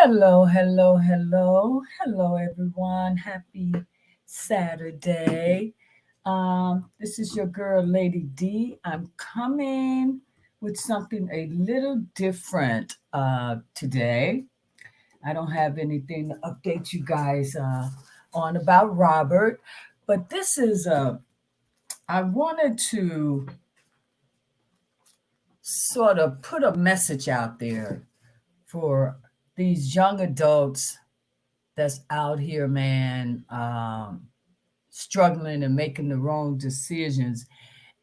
Hello, hello, hello, hello, everyone. Happy Saturday. This is your girl, Lady D. I'm coming with something a little different today. I don't have anything to update you guys on about Robert, but I wanted to sort of put a message out there for these young adults that's out here, man, struggling and making the wrong decisions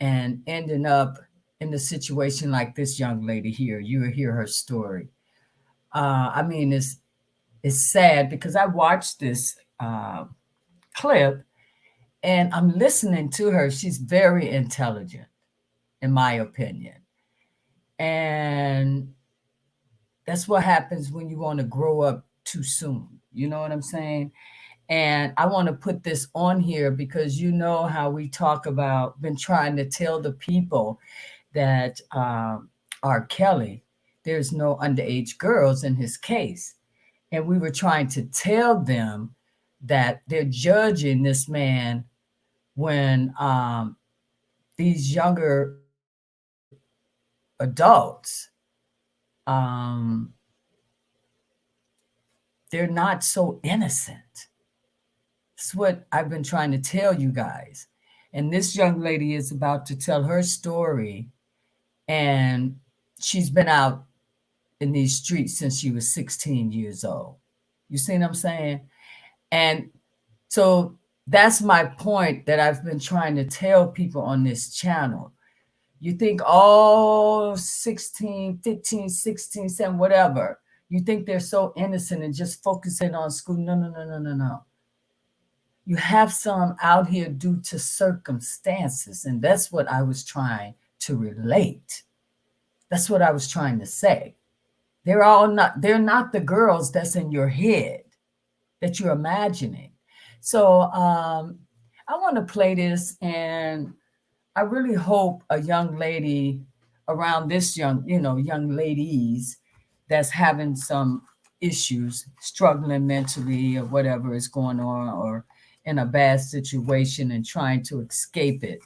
and ending up in a situation like this young lady here. You will hear her story. I mean, it's sad because I watched this clip and I'm listening to her. She's very intelligent, in my opinion, and that's what happens when you want to grow up too soon. You know what I'm saying? And I want to put this on here because you know how we talk about, been trying to tell the people that R. Kelly, there's no underage girls in his case. And we were trying to tell them that they're judging this man when these younger adults, um, they're not so innocent. That's what I've been trying to tell you guys. And this young lady is about to tell her story. And she's been out in these streets since she was 16 years old. You see what I'm saying? And so that's my point that I've been trying to tell people on this channel. You think all 16, 15, 16, 7, whatever, you think they're so innocent and just focusing on school. No, no, no, no, no, no. You have some out here due to circumstances, and that's what I was trying to relate. That's what I was trying to say. They're not the girls that's in your head that you're imagining. So I want to play this, and I really hope a young lady around this young ladies that's having some issues, struggling mentally or whatever is going on, or in a bad situation and trying to escape it.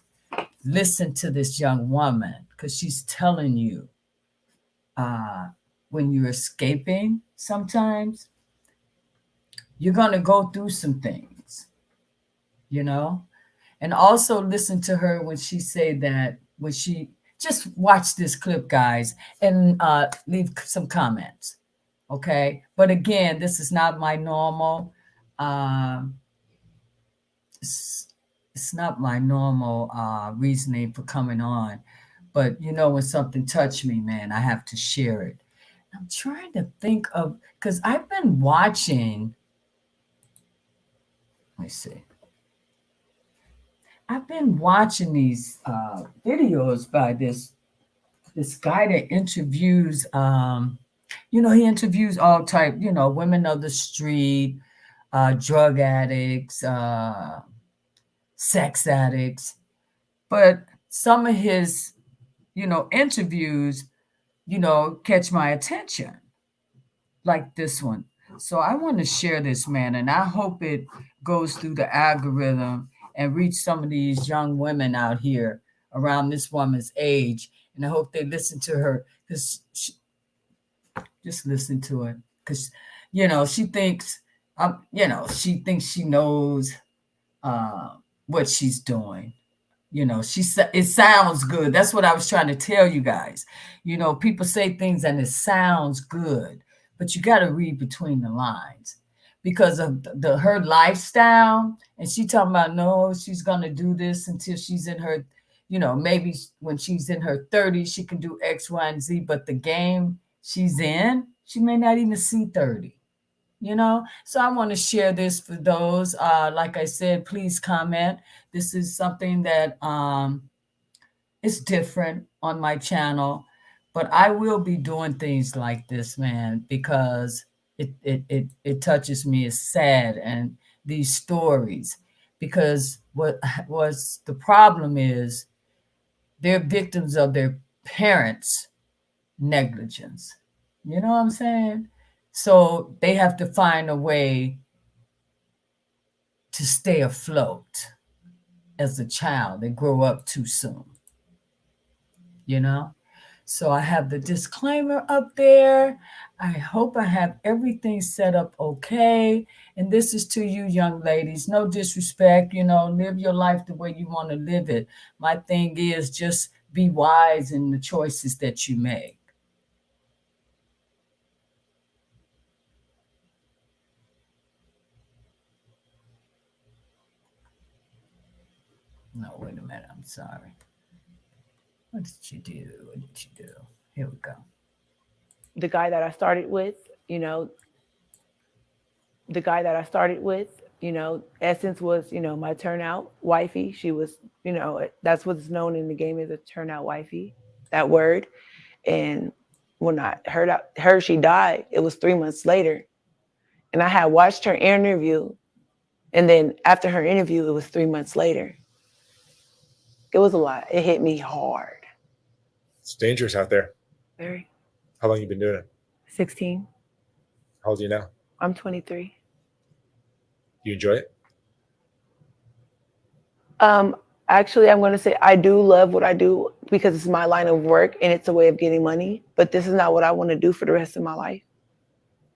Listen to this young woman because she's telling you uh, when you're escaping, sometimes you're going to go through some things, you know? And also listen to her when she say that, when she just watch this clip, guys, and leave some comments, okay? But again, this is not my normal. Um, it's, it's not my normal reasoning for coming on, but you know, when something touched me, man, I have to share it. I'm trying to think of, because I've been watching. Let me see. I've been watching these videos by this guy that interviews. He interviews all type. Women of the street, drug addicts, sex addicts. But some of his, interviews, catch my attention, like this one. So I want to share this, man, and I hope it goes through the algorithm and reach some of these young women out here around this woman's age. And I hope they listen to her, because just listen to it, because she thinks, she knows uh, what she's doing. It sounds good. That's what I was trying to tell you guys. People say things and it sounds good, but you got to read between the lines because of her lifestyle. And she talking about, no, she's gonna do this until she's in her, maybe when she's in her 30s, she can do X, Y, and Z. But the game she's in, she may not even see 30. So I want to share this for those. Like I said, please comment. This is something that is different on my channel, but I will be doing things like this, man, because it touches me. It's sad, and these stories, because what was the problem is they're victims of their parents' negligence. You know what I'm saying? So they have to find a way to stay afloat as a child. They grow up too soon, you know? So I have the disclaimer up there. I hope I have everything set up okay. And this is to you, young ladies. No disrespect, live your life the way you want to live it. My thing is just be wise in the choices that you make. No, wait a minute. I'm sorry. What did you do? What did you do? Here we go. The guy that I started with, you know, the guy that I started with, Essence was, my turnout wifey. She was, that's what's known in the game as a turnout wifey, that word. And when I heard she died, it was 3 months later. And I had watched her interview. And then after her interview, it was 3 months later. It was a lot. It hit me hard. It's dangerous out there. Very. How long you been doing it? 16. How old are you now? I'm 23. You enjoy it? Actually, I'm going to say I do love what I do because it's my line of work and it's a way of getting money. But this is not what I want to do for the rest of my life.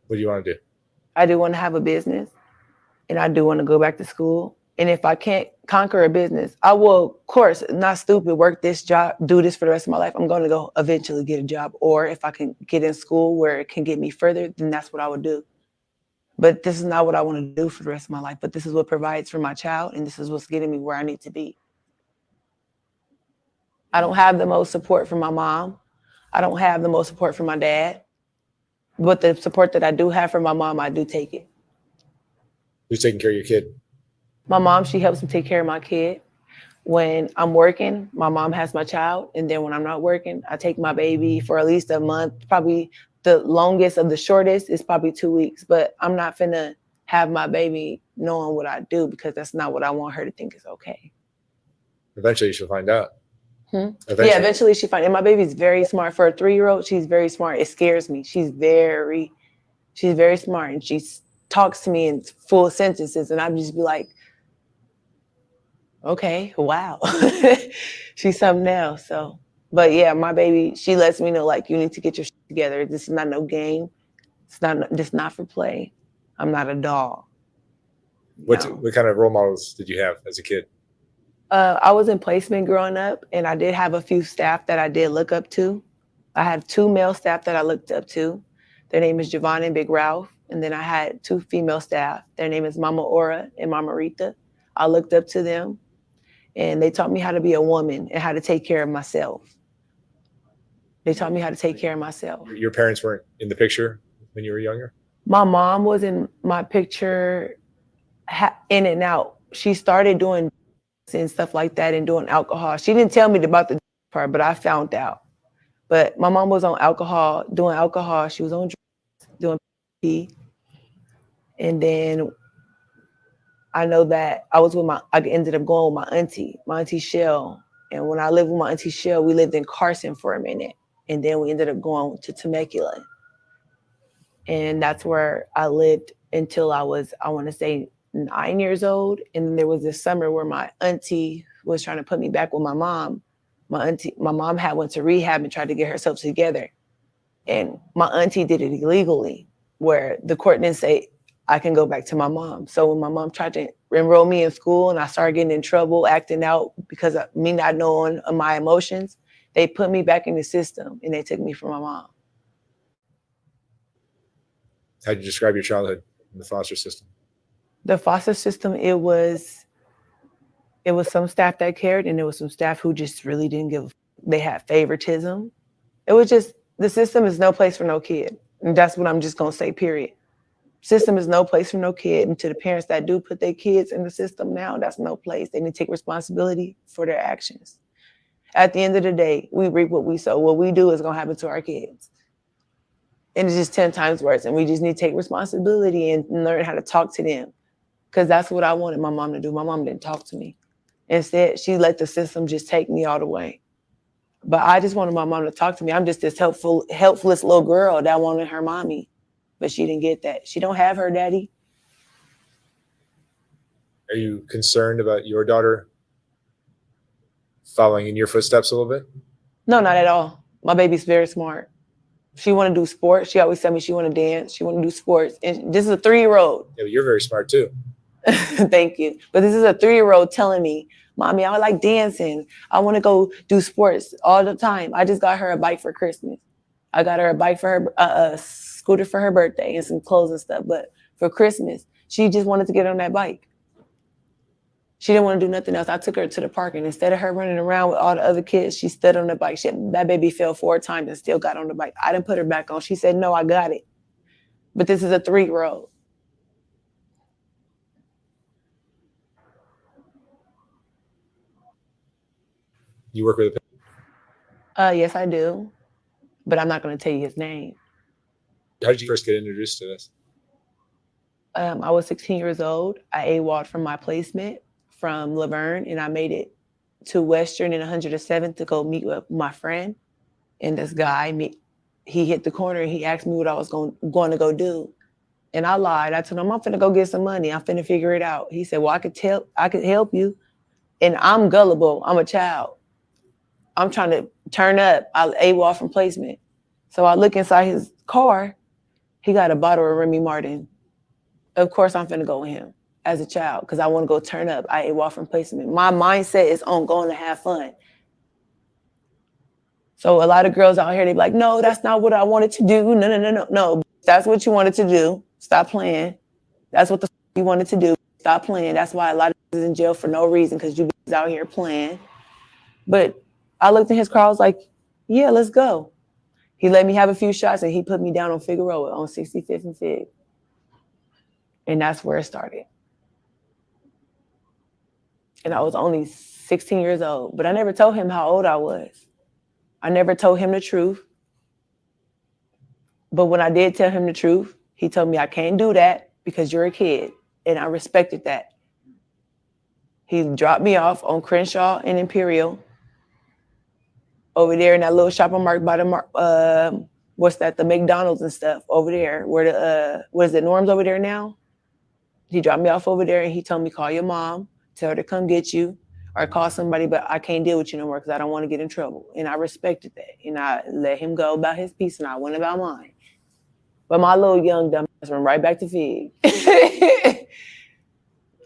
What do you want to do? I do want to have a business and I do want to go back to school. And if I can't conquer a business, I will, of course, not stupid, work this job, do this for the rest of my life. I'm going to go eventually get a job. Or if I can get in school where it can get me further, then that's what I would do. But this is not what I want to do for the rest of my life. But this is what provides for my child. And this is what's getting me where I need to be. I don't have the most support from my mom. I don't have the most support from my dad. But the support that I do have from my mom, I do take it. Who's taking care of your kid? My mom, she helps me take care of my kid. When I'm working, my mom has my child. And then when I'm not working, I take my baby for at least a month. Probably the longest of the shortest is probably 2 weeks. But I'm not finna have my baby knowing what I do because that's not what I want her to think is okay. Eventually she'll find out. Eventually she finds. And my baby's very smart. For a 3-year-old, she's very smart. It scares me. She's very smart. And she talks to me in full sentences. And I just be like, okay, wow. She's something else. So, but yeah, my baby, she lets me know, like, you need to get your shit together. This is not no game. This not for play. I'm not a doll. What kind of role models did you have as a kid? I was in placement growing up, and I did have a few staff that I did look up to. I had 2 male staff that I looked up to. Their name is Javon and Big Ralph. And then I had 2 female staff. Their name is Mama Aura and Mama Rita. I looked up to them, and they taught me how to be a woman and how to take care of myself. They taught me how to take care of myself. Your parents weren't in the picture when you were younger? My mom was in my picture in and out. She started doing and stuff like that and doing alcohol. She didn't tell me about the part, but I found out. But my mom was on alcohol, doing alcohol. She was on drugs, doing P. And then I know that I ended up going with my auntie Shell. And when I lived with my auntie Shell, we lived in Carson for a minute. And then we ended up going to Temecula. And that's where I lived until I was, I want to say, 9 years old. And then there was this summer where my auntie was trying to put me back with my mom. My mom had went to rehab and tried to get herself together. And my auntie did it illegally, where the court didn't say I can go back to my mom. So when my mom tried to enroll me in school and I started getting in trouble, acting out because of me not knowing my emotions, they put me back in the system and they took me from my mom. How do you describe your childhood in the foster system? The foster system, it was some staff that cared and there was some staff who just really didn't give. They had favoritism. It was just, the system is no place for no kid. And that's what I'm just going to say, period. System is no place for no kid. And to the parents that do put their kids in the system now, that's no place. They need to take responsibility for their actions. At the end of the day, we reap what we sow. What we do is going to happen to our kids. And it's just 10 times worse. And we just need to take responsibility and learn how to talk to them. Because that's what I wanted my mom to do. My mom didn't talk to me. Instead, she let the system just take me all the way. But I just wanted my mom to talk to me. I'm just this helpless little girl that wanted her mommy. but she didn't get that. She don't have her daddy. Are you concerned about your daughter following in your footsteps a little bit? No, not at all. My baby's very smart. She want to do sports. She always tell me she want to dance. She want to do sports. And this is a 3-year-old. Yeah, but you're very smart too. Thank you. But this is a 3-year-old telling me, Mommy, I like dancing. I want to go do sports all the time. I just got her a bike for Christmas. I got her a bike for her, a scooter for her birthday and some clothes and stuff. But for Christmas, she just wanted to get on that bike. She didn't want to do nothing else. I took her to the park, and instead of her running around with all the other kids, she stood on the bike. That baby fell 4 times and still got on the bike. I didn't put her back on. She said, no, I got it. But this is a 3-year-old. You work with Yes, I do. But I'm not going to tell you his name. How did you first get introduced to this? I was 16 years old. I AWOL'd from my placement from Laverne, and I made it to Western in 107th to go meet with my friend. And this guy, he hit the corner and he asked me what I was going to go do. And I lied. I told him, I'm finna go get some money. I'm finna figure it out. He said, well, I could help you. And I'm gullible. I'm a child. I'm trying to turn up. I AWOL from placement. So I look inside his car. He got a bottle of Remy Martin. Of course, I'm finna go with him as a child because I want to go turn up. I AWOL from placement. My mindset is on going to have fun. So a lot of girls out here, they be like, no, that's not what I wanted to do. No. That's what you wanted to do. Stop playing. That's what you wanted to do. Stop playing. That's why a lot of is in jail for no reason because you out here playing. But I looked in his car. I was like, yeah, let's go. He let me have a few shots and he put me down on Figueroa on 65th and Fig. And that's where it started. And I was only 16 years old, but I never told him how old I was. I never told him the truth. But when I did tell him the truth, he told me I can't do that because you're a kid. And I respected that. He dropped me off on Crenshaw and Imperial over there in that little shopping mart by the, the McDonald's and stuff over there where the, what is it, Norm's over there now? He dropped me off over there and he told me, call your mom, tell her to come get you or call somebody, but I can't deal with you no more because I don't want to get in trouble. And I respected that. And I let him go about his piece and I went about mine. But my little young dumb ass went right back to Fig.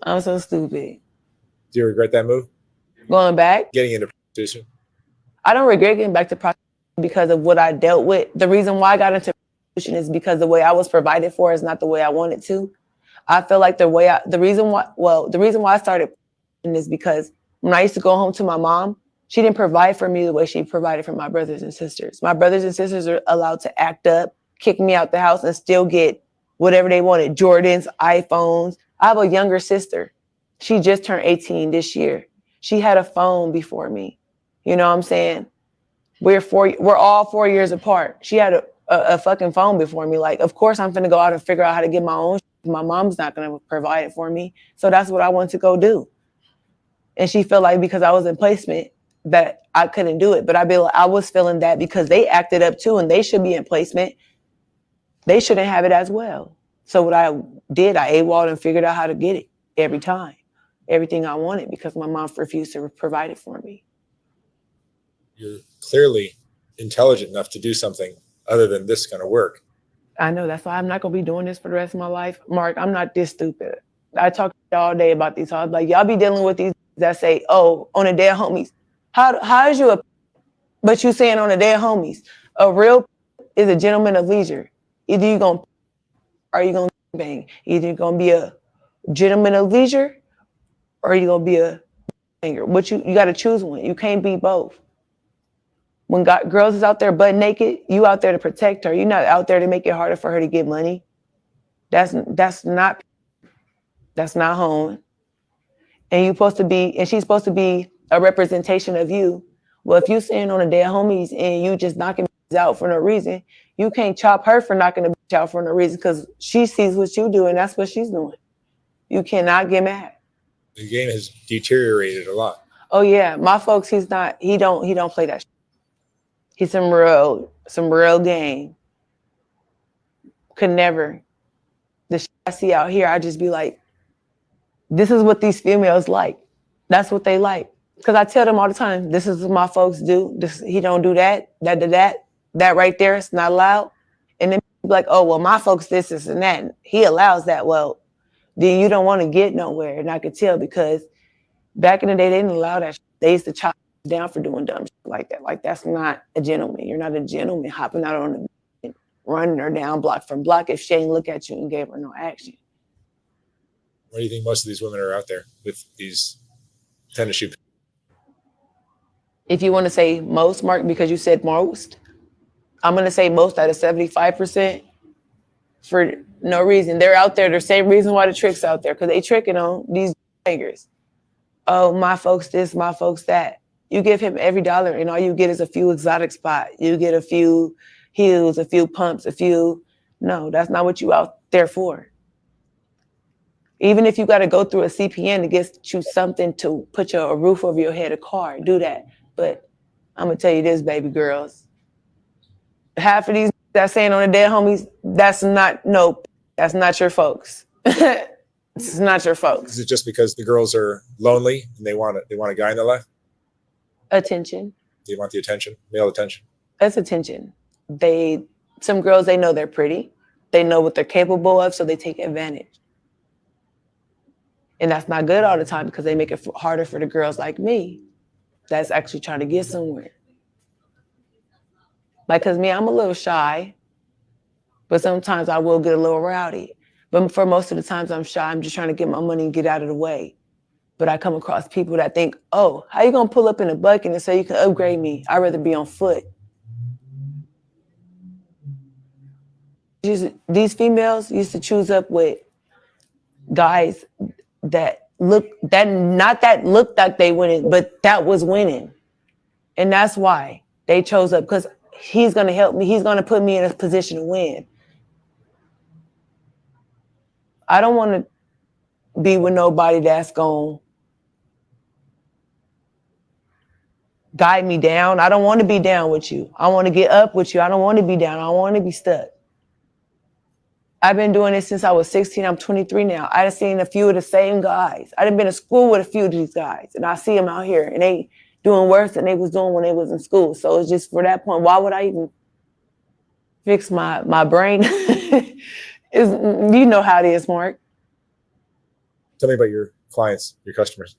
I'm so stupid. Do you regret that move? Going back? Getting into prostitution? I don't regret getting back to prostitution because of what I dealt with. The reason why I got into prostitution is because the way I was provided for is not the way I wanted to. I feel like the reason why I started is because when I used to go home to my mom, she didn't provide for me the way she provided for my brothers and sisters. My brothers and sisters are allowed to act up, kick me out the house and still get whatever they wanted, Jordans, iPhones. I have a younger sister. She just turned 18 this year. She had a phone before me. You know what I'm saying? We're all 4 years apart. She had a fucking phone before me. Like, of course I'm finna go out and figure out how to get my own. My mom's not gonna provide it for me. So that's what I want to go do. And she felt like because I was in placement that I couldn't do it. But I was feeling that because they acted up too and they should be in placement, they shouldn't have it as well. So what I did, I AWOL'd and figured out how to get it every time. Everything I wanted because my mom refused to provide it for me. You're clearly intelligent enough to do something other than this kind of work. I know, that's why I'm not going to be doing this for the rest of my life. Mark, I'm not this stupid. I talk all day about these. I was like, y'all be dealing with these that say, oh, on a day of homies. How is you a, but you saying on a day of homies, a real is a gentleman of leisure. Either you going to, or you going to bang. Either you're going to be a gentleman of leisure or you going to be a banger. But you got to choose one. You can't be both. When girls is out there butt naked, you out there to protect her. You're not out there to make it harder for her to get money. That's not home. And she's supposed to be a representation of you. Well, if you sitting on a day of homies and you just knocking out for no reason, you can't chop her for knocking the bitch out for no reason because she sees what you do and that's what she's doing. You cannot get mad. The game has deteriorated a lot. Oh yeah, my folks, he don't play that shit. He's some real game. Could never. The shit I see out here, I just be like, this is what these females like. That's what they like. Because I tell them all the time, this is what my folks do. This, he don't do that, that right there, it's not allowed. And then be like, oh, well, my folks this, and that. And he allows that. Well, then you don't want to get nowhere. And I could tell because back in the day, they didn't allow that. They used to chop down for doing dumb shit like that. Like, that's not a gentleman. You're not a gentleman hopping out on the bed, running her down block from block if she ain't look at you and gave her no action. Why do you think most of these women are out there with these tennis shoes? If you want to say most, Mark, because you said most, I'm going to say most out of 75% for no reason. They're out there. The same reason why the trick's out there, because they tricking on these bangers. Oh, my folks this, my folks that. You give him every dollar and all you get is a few exotic spots. You get a few heels, a few pumps, a few. No, that's not what you out there for. Even if you got to go through a CPN to get you something to put a roof over your head, a car, do that. But I'm going to tell you this, baby girls. Half of these that's saying on the dead homies, that's not your folks. It's not your folks. Is it just because the girls are lonely and they want a guy in their life? Attention. They want the attention, male attention. That's attention. Some girls, they know they're pretty. They know what they're capable of, so they take advantage. And that's not good all the time because they make it harder for the girls like me that's actually trying to get somewhere. Like, because me, I'm a little shy, but sometimes I will get a little rowdy. But for most of the times I'm shy, I'm just trying to get my money and get out of the way. But I come across people that think, oh, how you going to pull up in a bucket and say you can upgrade me? I'd rather be on foot. These females used to choose up with guys that look like they winning, but that was winning. And that's why they chose up, because he's going to help me. He's going to put me in a position to win. I don't want to be with nobody that's going to guide me down. I don't want to be down with you. I want to get up with you. I don't want to be down. I don't want to be stuck. I've been doing this since I was 16. I'm 23 now. I've seen a few of the same guys. I've been to school with a few of these guys, and I see them out here, and they doing worse than they was doing when they was in school. So it's just for that point, why would I even fix my brain? You know how it is, Mark. Tell me about your clients, your customers.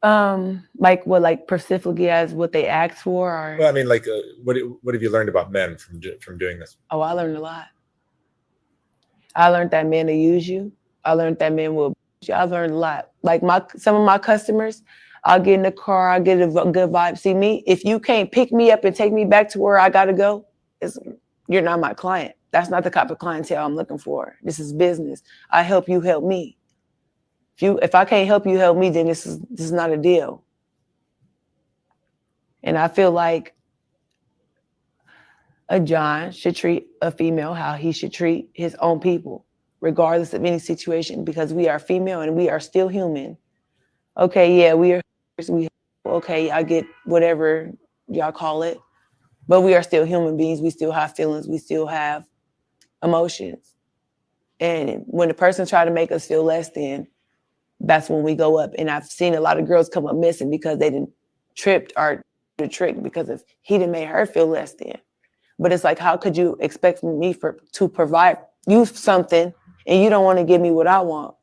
Like what, like specifically as what they asked for, or? Well, I mean, like, what have you learned about men from doing this? Oh, I learned a lot. I learned that men will use you. I learned that men will abuse you. I learned a lot. Like some of my customers, I'll get in the car, I'll get a good vibe. See me, if you can't pick me up and take me back to where I gotta go, you're not my client. That's not the type of clientele I'm looking for. This is business. I help you help me. If I can't help you help me, then this is not a deal. And I feel like a John should treat a female how he should treat his own people, regardless of any situation, because we are female and we are still human. Okay, yeah, okay, I get whatever y'all call it, but we are still human beings. We still have feelings. We still have emotions. And when the person try to make us feel less than, that's when we go up. And I've seen a lot of girls come up missing because they didn't tripped or the trick because he didn't make her feel less than. But it's like, how could you expect me to provide you something and you don't want to give me what I want?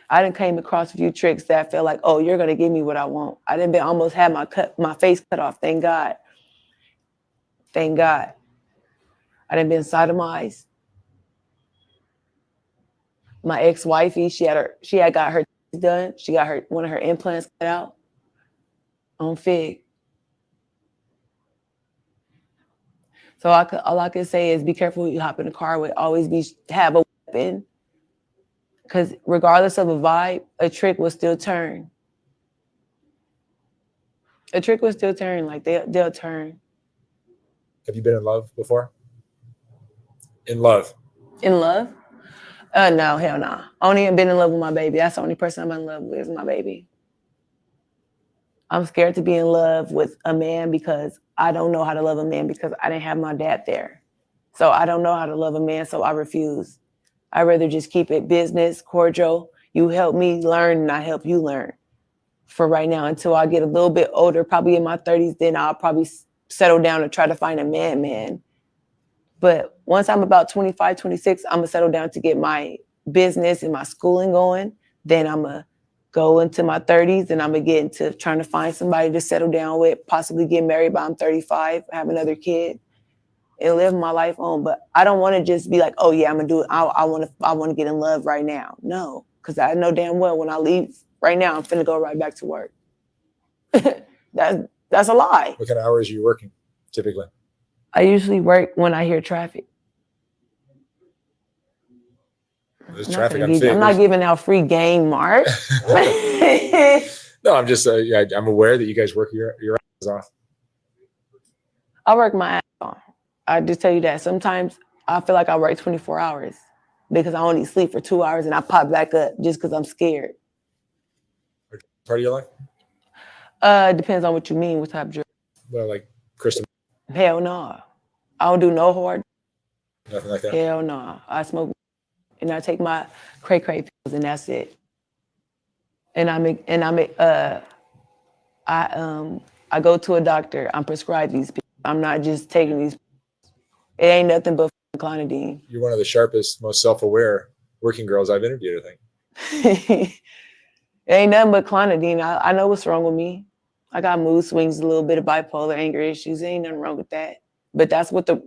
I done came across a few tricks that felt like, oh, you're gonna give me what I want. I done almost had my face cut off. Thank God. Thank God. I done been sodomized. My ex-wifey, she had got her done. She got one of her implants cut out on Fig. So all I can say is be careful who you hop in the car with. Always have a weapon, because regardless of a vibe, a trick will still turn. A trick will still turn. Like they'll turn. Have you been in love before? In love? In love? No, hell no. Only been in love with my baby. That's the only person I've been in love with is my baby. I'm scared to be in love with a man because I don't know how to love a man because I didn't have my dad there. So I don't know how to love a man, so I refuse. I'd rather just keep it business, cordial. You help me learn and I help you learn for right now until I get a little bit older, probably in my 30s, then I'll probably settle down and try to find a man. But once I'm about 25, 26, I'm gonna settle down to get my business and my schooling going. Then I'm gonna go into my 30s and I'm gonna get into trying to find somebody to settle down with, possibly get married by I'm 35, have another kid and live my life on. But I don't want to just be like, oh yeah, I'm gonna do it. I want to get in love right now. No, because I know damn well when I leave right now, I'm finna go right back to work. That's a lie. What kind of hours are you working typically? I usually work when I hear traffic. There's traffic on Fig. I'm not giving out free game, Mark. No, I'm just I'm aware that you guys work your ass off. I work my ass off. I just tell you that sometimes I feel like I work 24 hours because I only sleep for 2 hours and I pop back up just because I'm scared. Part of your life? Depends on what you mean. What type of drug? Well, like crystal. Hell no. I don't do no hard. Nothing like that. Hell no. I smoke and I take my cray pills and that's it. And I go to a doctor. I'm prescribed these pills. I'm not just taking these. It ain't nothing but clonidine. You're one of the sharpest, most self-aware working girls I've interviewed, I think. It ain't nothing but clonidine. I know what's wrong with me. I got mood swings, a little bit of bipolar, anger issues. Ain't nothing wrong with that. But that's what the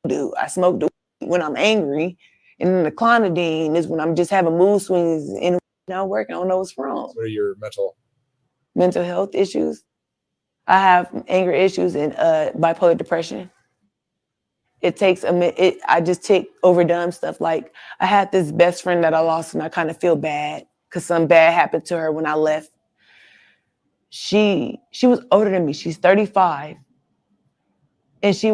do. I smoke the when I'm angry, and then the clonidine is when I'm just having mood swings and not working. I don't know what's wrong. What are your mental health issues? I have anger issues and bipolar depression. It takes a minute. I just take overdone stuff. Like I had this best friend that I lost, and I kind of feel bad because something bad happened to her when I left. She was older than me. She's 35. And she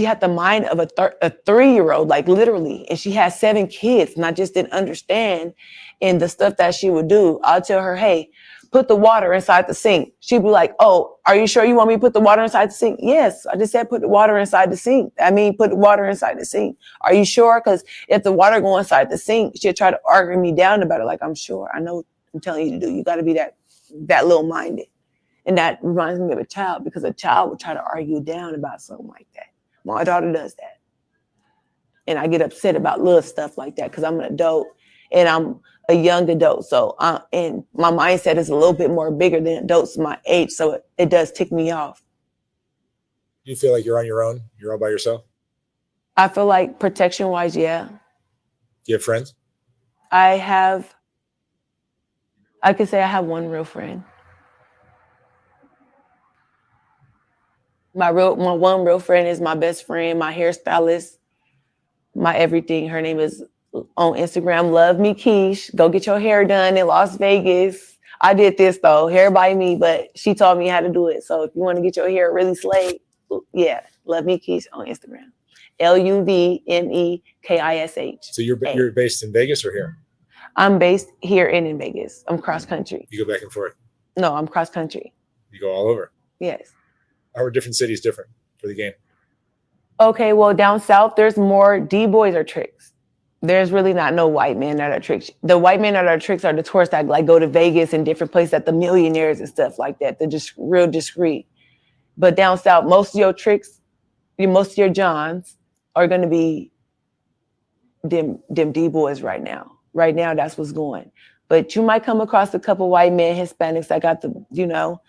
had the mind of a 3-year-old, like literally. And she had 7 kids. And I just didn't understand in the stuff that she would do. I'll tell her, hey, put the water inside the sink. She'd be like, oh, are you sure you want me to put the water inside the sink? Yes, I just said put the water inside the sink. Put the water inside the sink. Are you sure? Because if the water go inside the sink, she'll try to argue me down about it. Like, I'm sure. I know what I'm telling you to do. You got to be that little minded. And that reminds me of a child because a child would try to argue down about something like that. My daughter does that. And I get upset about little stuff like that because I'm an adult and I'm a young adult. So, and my mindset is a little bit more bigger than adults my age. So it does tick me off. You feel like you're on your own? You're all by yourself? I feel like protection wise, yeah. Do you have friends? I could say I have one real friend. My one real friend is my best friend, my hairstylist, my everything. Her name is on Instagram, Love Me Keish. Go get your hair done in Las Vegas. I did this though, hair by me, but she taught me how to do it. So if you want to get your hair really slayed, yeah, Love Me Keish on Instagram. LUVMEKISH. So you're based in Vegas or here? I'm based here and in Vegas. I'm cross country. You go back and forth? No, I'm cross country. You go all over? Yes. How are different cities different for the game? Okay, well, down south, there's more D-boys or tricks. There's really not no white men that are tricks. The white men that are tricks are the tourists that like go to Vegas and different places at the millionaires and stuff like that. They're just real discreet. But down south, most of your tricks, most of your Johns are going to be them D-boys right now. Right now, that's what's going. But you might come across a couple white men, Hispanics that got the,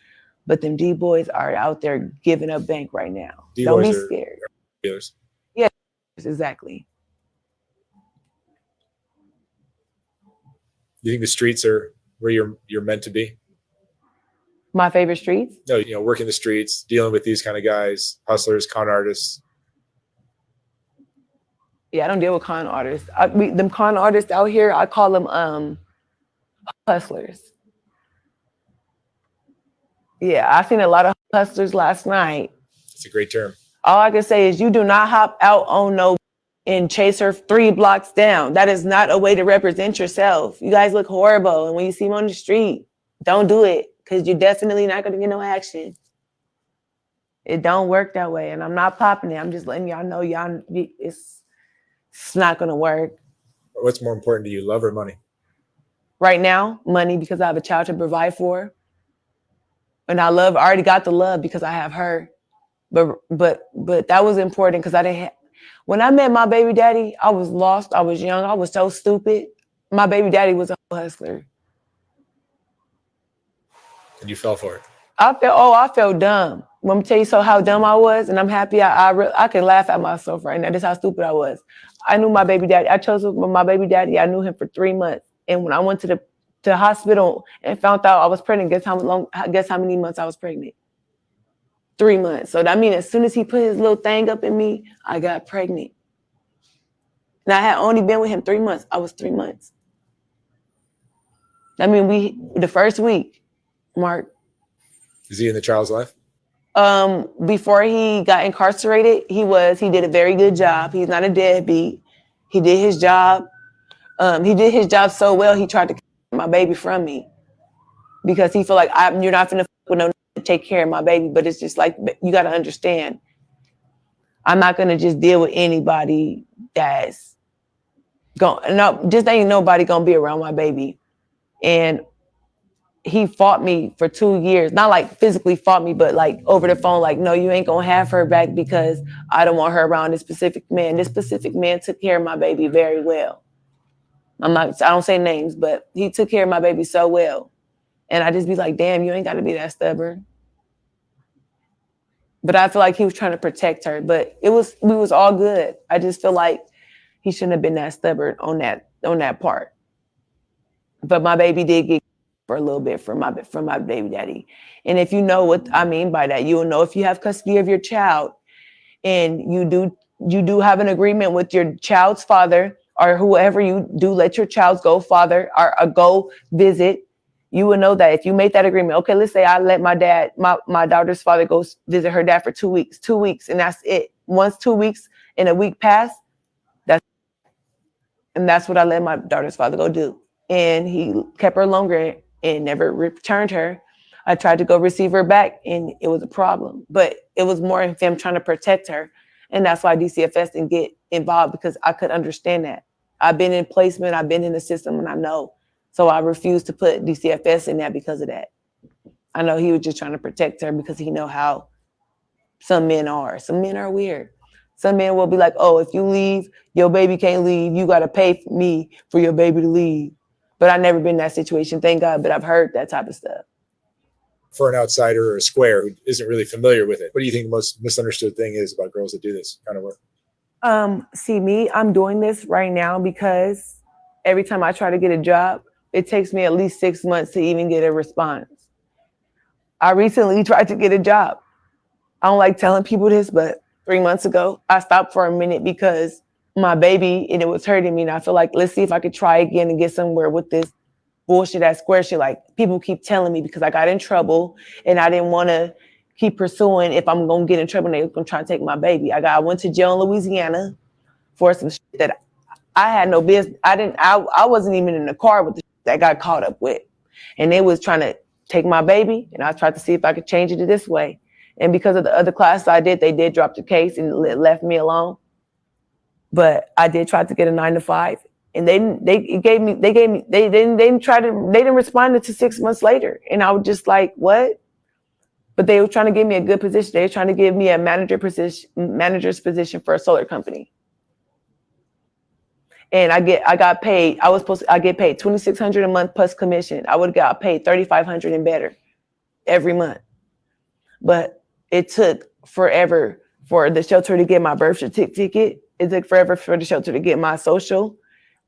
but them D-boys are out there giving up bank right now. Don't be scared. Dealers. Yeah, exactly. You think the streets are where you're meant to be? My favorite streets? No, working the streets, dealing with these kind of guys, hustlers, con artists. Yeah, I don't deal with con artists. Them con artists out here, I call them hustlers. Yeah, I seen a lot of hustlers last night. It's a great term. All I can say is you do not hop out on no and chase her 3 blocks down. That is not a way to represent yourself. You guys look horrible. And when you see them on the street, don't do it. because you're definitely not going to get no action. It don't work that way. And I'm not popping it. I'm just letting y'all know it's not going to work. What's more important to you, love or money? Right now, money, because I have a child to provide for. And I already got the love because I have her. But that was important because when I met my baby daddy, I was lost. I was young. I was so stupid. My baby daddy was a hustler. And you fell for it. I felt dumb. Let me tell you how dumb I was, and I'm happy I can laugh at myself right now. This is how stupid I was. I knew my baby daddy. I chose my baby daddy. I knew him for 3 months. And when I went to the hospital and found out I was pregnant, guess how many months I was pregnant? 3 months. So that means as soon as he put his little thing up in me, I got pregnant. And I had only been with him 3 months. I was 3 months. I mean, the first week, Mark. Is he in the child's life? Before he got incarcerated, he did a very good job. He's not a deadbeat. He did his job. He did his job so well, he tried to keep my baby from me because he felt like you're not going to take care of my baby. But it's just like, you got to understand, I'm not going to just deal with anybody that's just ain't nobody going to be around my baby. And he fought me for 2 years, not like physically fought me, but like over the phone, like, no, you ain't gonna have her back because I don't want her around this specific man. This specific man took care of my baby very well. I don't say names, but he took care of my baby so well. And I just be like, damn, you ain't gotta be that stubborn. But I feel like he was trying to protect her, but we was all good. I just feel like he shouldn't have been that stubborn on that part. But my baby did get for a little bit from my baby daddy. And if you know what I mean by that, you will know if you have custody of your child and you do have an agreement with your child's father or whoever you do let your child's go father or go visit, you will know that if you made that agreement, okay, let's say I let my daughter's father go visit her dad for 2 weeks, and that's it. Once 2 weeks and a week pass, that's what I let my daughter's father go do. And he kept her longer and never returned her. I tried to go receive her back and it was a problem, but it was more of him trying to protect her. And that's why DCFS didn't get involved because I could understand that. I've been in placement, I've been in the system and I know. So I refused to put DCFS in that because of that. I know he was just trying to protect her because he know how some men are. Some men are weird. Some men will be like, oh, if you leave, your baby can't leave. You got to pay me for your baby to leave. But I've never been in that situation, thank God. But I've heard that type of stuff. For an outsider or a square who isn't really familiar with it, what do you think the most misunderstood thing is about girls that do this kind of work? See, me, I'm doing this right now because every time I try to get a job, it takes me at least 6 months to even get a response. I recently tried to get a job. I don't like telling people this, but 3 months ago, I stopped for a minute because my baby, and it was hurting me. And I feel like, let's see if I could try again and get somewhere with this bullshit, that square shit. Like people keep telling me because I got in trouble and I didn't want to keep pursuing if I'm going to get in trouble and they're going to try to take my baby. I went to jail in Louisiana for some shit that I had no business. I wasn't even in the car with the shit that I got caught up with. And they was trying to take my baby and I tried to see if I could change it this way. And because of the other classes I did, they did drop the case and left me alone. But I did try to get a 9-to-5, and they didn't respond until 6 months later. And I was just like, what? But they were trying to give me a good position. They were trying to give me a manager's position for a solar company. And I got paid. I get paid $2,600 a month plus commission. I would have got paid $3,500 and better every month. But it took forever for the shelter to get my birth certificate. It took forever for the shelter to get my social.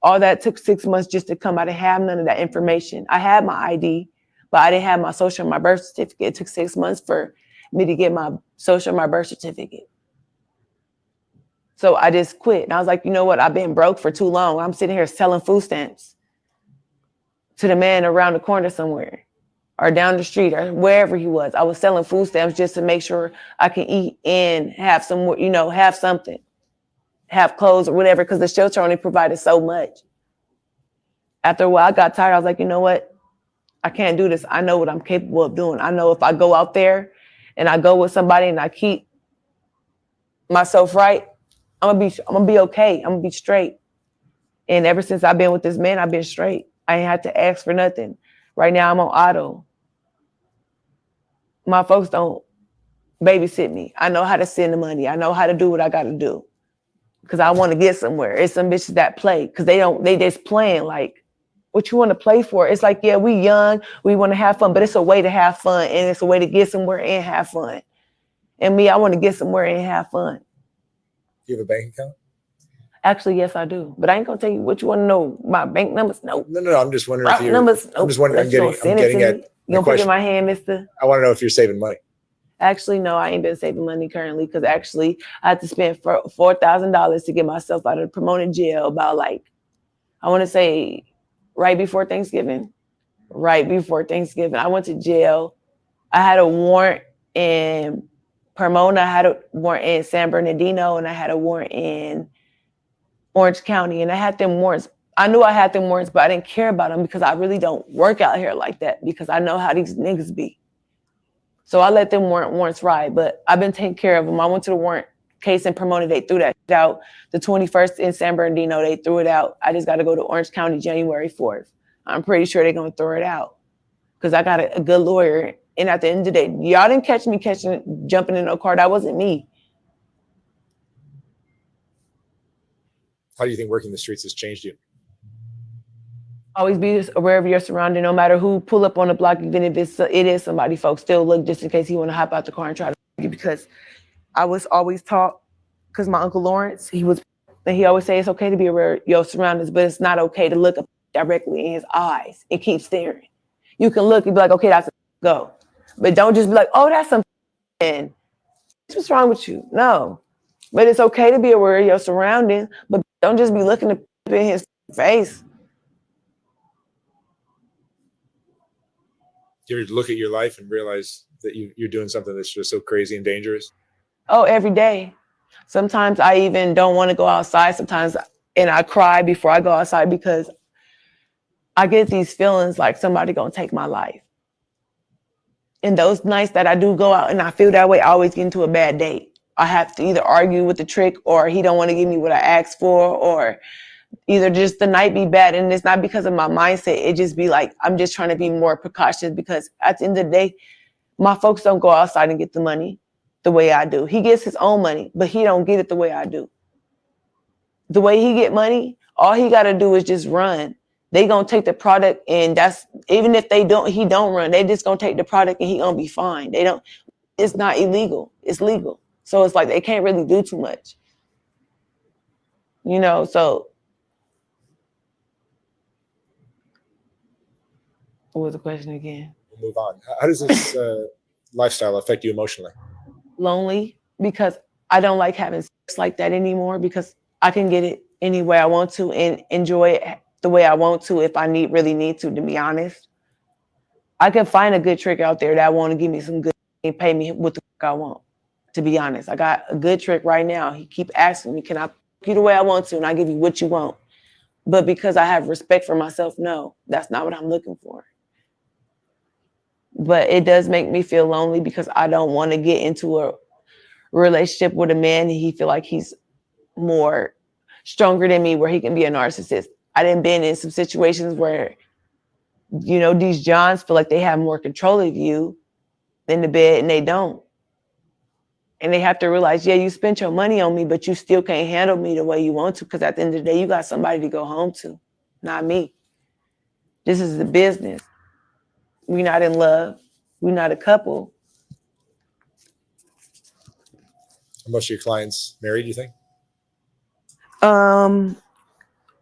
All that took 6 months just to come. I didn't have none of that information. I had my ID, but I didn't have my social and my birth certificate. It took 6 months for me to get my social and my birth certificate. So I just quit. And I was like, you know what? I've been broke for too long. I'm sitting here selling food stamps to the man around the corner somewhere or down the street or wherever he was. I was selling food stamps just to make sure I can eat and have some, have something, have clothes or whatever, because the shelter only provided so much. After a while, I got tired. I was like, you know what? I can't do this. I know what I'm capable of doing. I know if I go out there and I go with somebody and I keep myself right, I'm gonna be okay. I'm gonna be straight. And ever since I've been with this man, I've been straight. I ain't had to ask for nothing. Right now I'm on auto. My folks don't babysit me. I know how to send the money. I know how to do what I gotta do. Cause I want to get somewhere. It's some bitches that play because they just playing like what you want to play for. It's like, yeah, we young, we want to have fun, but it's a way to have fun and it's a way to get somewhere and have fun. And me, I want to get somewhere and have fun. Do you have a bank account? Actually, yes, I do. But I ain't gonna tell you what you want to know. My bank numbers, no. No. I'm just wondering if you're. Numbers, I'm just wondering. I'm getting at. You gonna put it in my hand, mister? I want to know if you're saving money. Actually, no, I ain't been saving money currently because actually I had to spend $4,000 to get myself out of promoted jail about I want to say right before Thanksgiving. Right before Thanksgiving. I went to jail. I had a warrant in Pomona, I had a warrant in San Bernardino, and I had a warrant in Orange County. And I had them warrants. I knew I had them warrants, but I didn't care about them because I really don't work out here like that because I know how these niggas be. So I let them warrants ride, but I've been taking care of them. I went to the warrant case in Pomona. They threw that out. The 21st in San Bernardino, they threw it out. I just got to go to Orange County January 4th. I'm pretty sure they're going to throw it out because I got a good lawyer. And at the end of the day, y'all didn't catch me jumping in no car. That wasn't me. How do you think working the streets has changed you? Always be aware of your surrounding, no matter who pull up on the block, even if it is somebody, folks, still look just in case he want to hop out the car and try to argue because I was always taught, because my Uncle Lawrence, he always say it's okay to be aware of your surroundings, but it's not okay to look up directly in his eyes and keep staring. You can look and be like, okay, that's a go. But don't just be like, oh, that's something. What's wrong with you? No. But it's okay to be aware of your surroundings, but don't just be looking in his face. Do you ever look at your life and realize that you're doing something that's just so crazy and dangerous? Oh, every day. Sometimes I even don't want to go outside sometimes, and I cry before I go outside because I get these feelings like somebody gonna take my life. And those nights that I do go out and I feel that way, I always get into a bad day. I have to either argue with the trick or he don't want to give me what I asked for, or either just the night be bad. And it's not because of my mindset. It just be like, I'm just trying to be more precautious because at the end of the day, my folks don't go outside and get the money the way I do. He gets his own money, but he don't get it the way I do. The way he get money, all he got to do is just run. They gonna take the product, and that's even if he don't run, they just gonna take the product and he gonna be fine. It's not illegal, it's legal. So it's like they can't really do too much. So what was the question again? We'll move on. How does this lifestyle affect you emotionally? Lonely, because I don't like having sex like that anymore because I can get it any way I want to and enjoy it the way I want to if I really need to be honest. I can find a good trick out there that want to give me some good and pay me what the fuck I want. To be honest, I got a good trick right now. He keep asking me, can I you the way I want to? And I give you what you want. But because I have respect for myself, no, that's not what I'm looking for. But it does make me feel lonely because I don't want to get into a relationship with a man and he feel like he's more stronger than me, where he can be a narcissist. I done been in some situations where, these Johns feel like they have more control of you in the bed and they don't. And they have to realize, yeah, you spent your money on me, but you still can't handle me the way you want to because at the end of the day, you got somebody to go home to, not me. This is the business. We're not in love. We're not a couple. Are most of your clients married, do you think?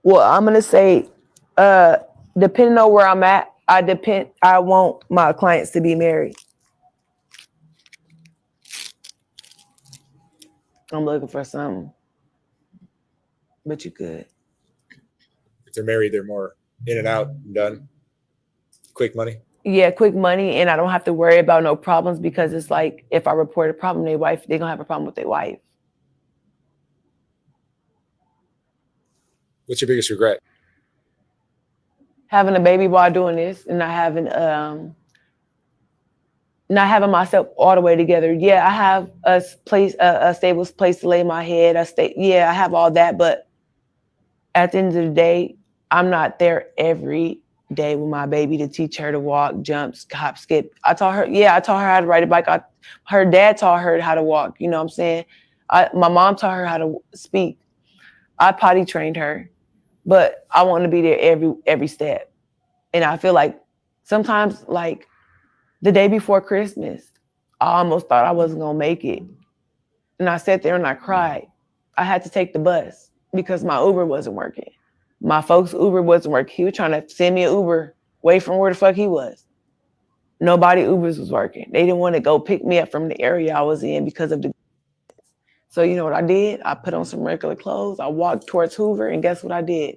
Well, I'm gonna say, depending on where I'm at, I want my clients to be married. I'm looking for something, but you could. If they're married, they're more in and out and done. Quick money. Yeah, quick money, and I don't have to worry about no problems because it's like if I report a problem, they're gonna have a problem with their wife. What's your biggest regret? having a baby while doing this and not having myself all the way together. Yeah, I have a stable place to lay my head. I have all that, but at the end of the day, I'm not there every day with my baby to teach her to walk, jump, hop, skip. I taught her how to ride a bike. Her dad taught her how to walk. You know what I'm saying? My mom taught her how to speak. I potty trained her, but I want to be there every step. And I feel like sometimes, like the day before Christmas, I almost thought I wasn't gonna make it, and I sat there and I cried. I had to take the bus because my Uber wasn't working. My folks' Uber wasn't working. He was trying to send me an Uber away from where the fuck he was. Nobody Ubers was working. They didn't want to go pick me up from the area I was in because of the. So you know what I did? I put on some regular clothes. I walked towards Hoover, and guess what I did?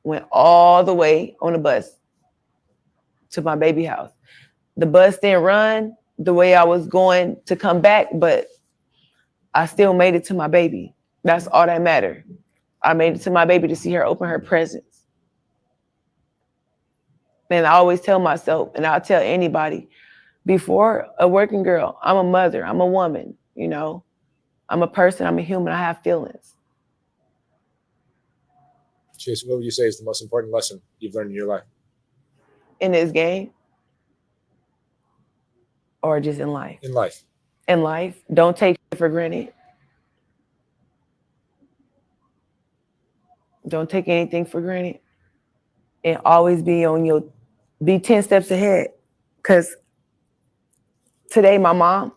Went all the way on the bus to my baby house. The bus didn't run the way I was going to come back, but I still made it to my baby. That's all that mattered. I made it to my baby to see her open her presents. And I always tell myself, and I'll tell anybody, before a working girl, I'm a mother, I'm a woman, you know. I'm a person, I'm a human, I have feelings. Chase, what would you say is the most important lesson you've learned in your life? In this game? Or just in life? In life. In life, don't take it for granted. Don't take anything for granted. And always be 10 steps ahead. Because today, my mom,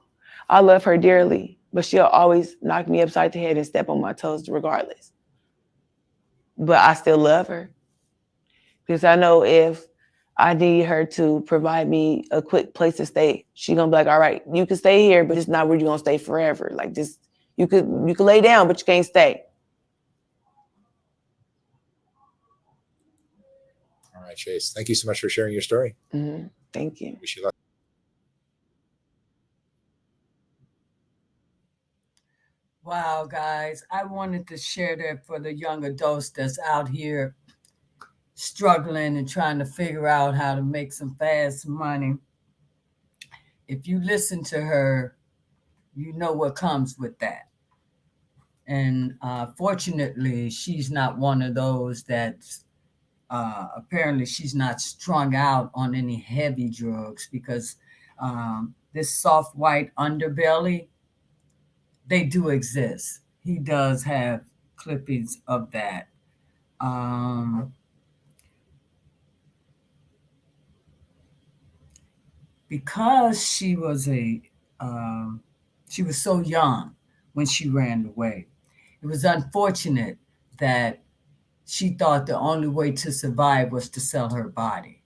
I love her dearly, but she'll always knock me upside the head and step on my toes regardless. But I still love her. Because I know if I need her to provide me a quick place to stay, she's gonna be like, all right, you can stay here, but it's not where you're gonna stay forever. Like just you could lay down, but you can't stay. All right, Chase. Thank you so much for sharing your story. Mm-hmm. Thank you. Wish you luck. Wow, guys, I wanted to share that for the young adults that's out here struggling and trying to figure out how to make some fast money. If you listen to her, you know what comes with that. And fortunately, she's not one of those that's apparently she's not strung out on any heavy drugs because this soft white underbelly, they do exist. He does have clippings of that. Um, because she was so young when she ran away. It was unfortunate that she thought the only way to survive was to sell her body.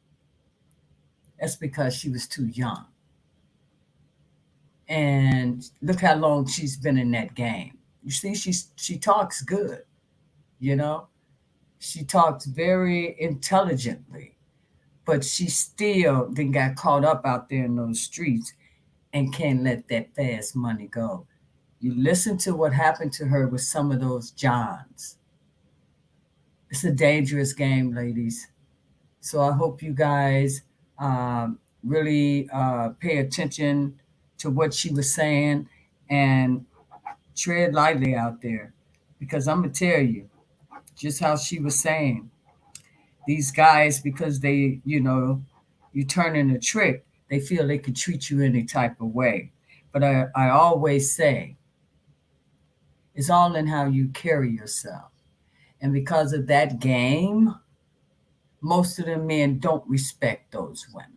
That's because she was too young. And look how long she's been in that game. You see, she talks good, you know? She talks very intelligently, but she still then got caught up out there in those streets and can't let that fast money go. You listen to what happened to her with some of those Johns. It's a dangerous game, ladies. So I hope you guys really pay attention to what she was saying and tread lightly out there. Because I'm going to tell you just how she was saying. These guys, because you turn in a trick, they feel they could treat you any type of way. But I always say, it's all in how you carry yourself. And because of that game, most of the men don't respect those women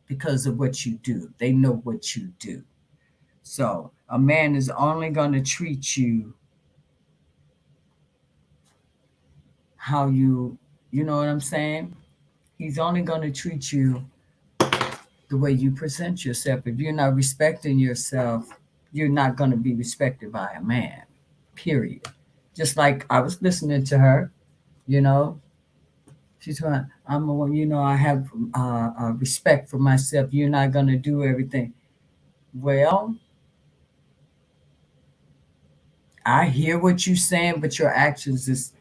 because of what you do. They know what you do. So a man is only going to treat you how you know what I'm saying? He's only going to treat you the way you present yourself. If you're not respecting yourself, you're not going to be respected by a man, period. Just like I was listening to her, you know, she's going, I have respect for myself. You're not going to do everything. Well, I hear what you're saying, but your actions is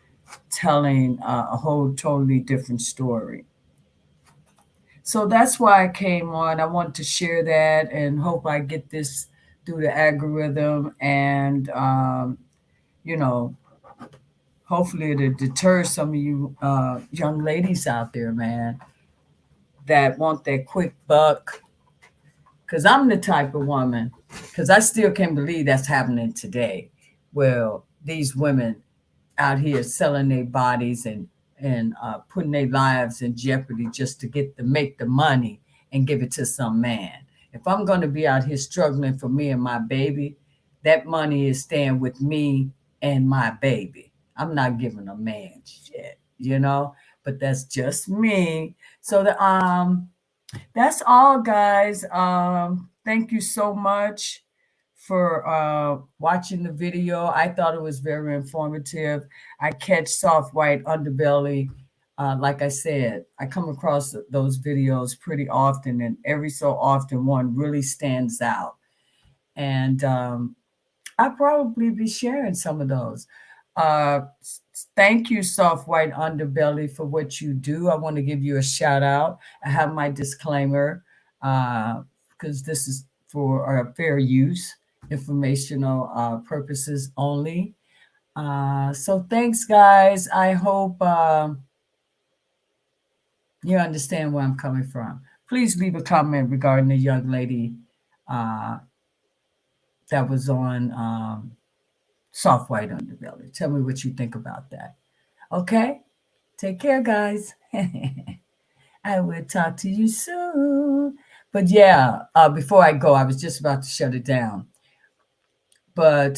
telling a whole totally different story. So that's why I came on. I want to share that and hope I get this through the algorithm and, you know, hopefully it'll deter some of you young ladies out there, man, that want that quick buck. Because I'm the type of woman, because I still can't believe that's happening today. Well, these women out here selling their bodies and putting their lives in jeopardy just to make the money and give it to some man. If I'm going to be out here struggling for me and my baby, that money is staying with me and my baby. I'm not giving a man shit, you know. But that's just me. So that's all, guys. Thank you so much for watching the video. I thought it was very informative. I catch soft white underbelly. Like I said, I come across those videos pretty often, and every so often one really stands out. And I'll probably be sharing some of those. Uh, Thank you, Soft White Underbelly, for what you do. I want to give you a shout out. I have my disclaimer because this is for fair use, informational purposes only. So thanks, guys. I hope you understand where I'm coming from. Please leave a comment regarding the young lady uh, that was on Soft White Underbelly. Tell me what you think about that. Okay? Take care, guys. I will talk to you soon. But yeah, before I go, I was just about to shut it down. But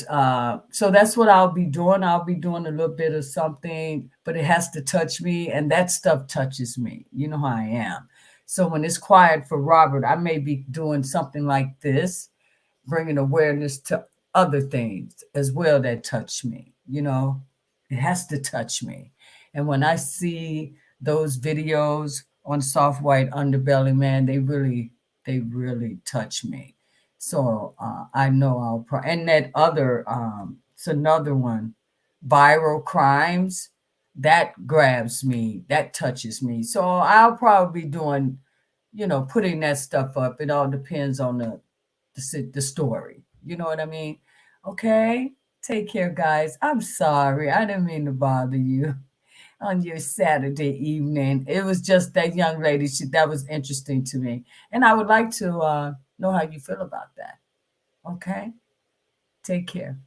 so that's what I'll be doing. I'll be doing a little bit of something, but it has to touch me, and that stuff touches me. You know how I am. So when it's quiet for Robert, I may be doing something like this, bringing awareness to other things as well that touch me. You know, it has to touch me. And when I see those videos on Soft White Underbelly, man, they really touch me. So I know and that other, it's another one, viral crimes, that grabs me, that touches me. So I'll probably be doing, putting that stuff up. It all depends on the story. You know what I mean? Okay. Take care, guys. I'm sorry. I didn't mean to bother you on your Saturday evening. It was just that young lady. That was interesting to me. And I would like to know how you feel about that. Okay. Take care.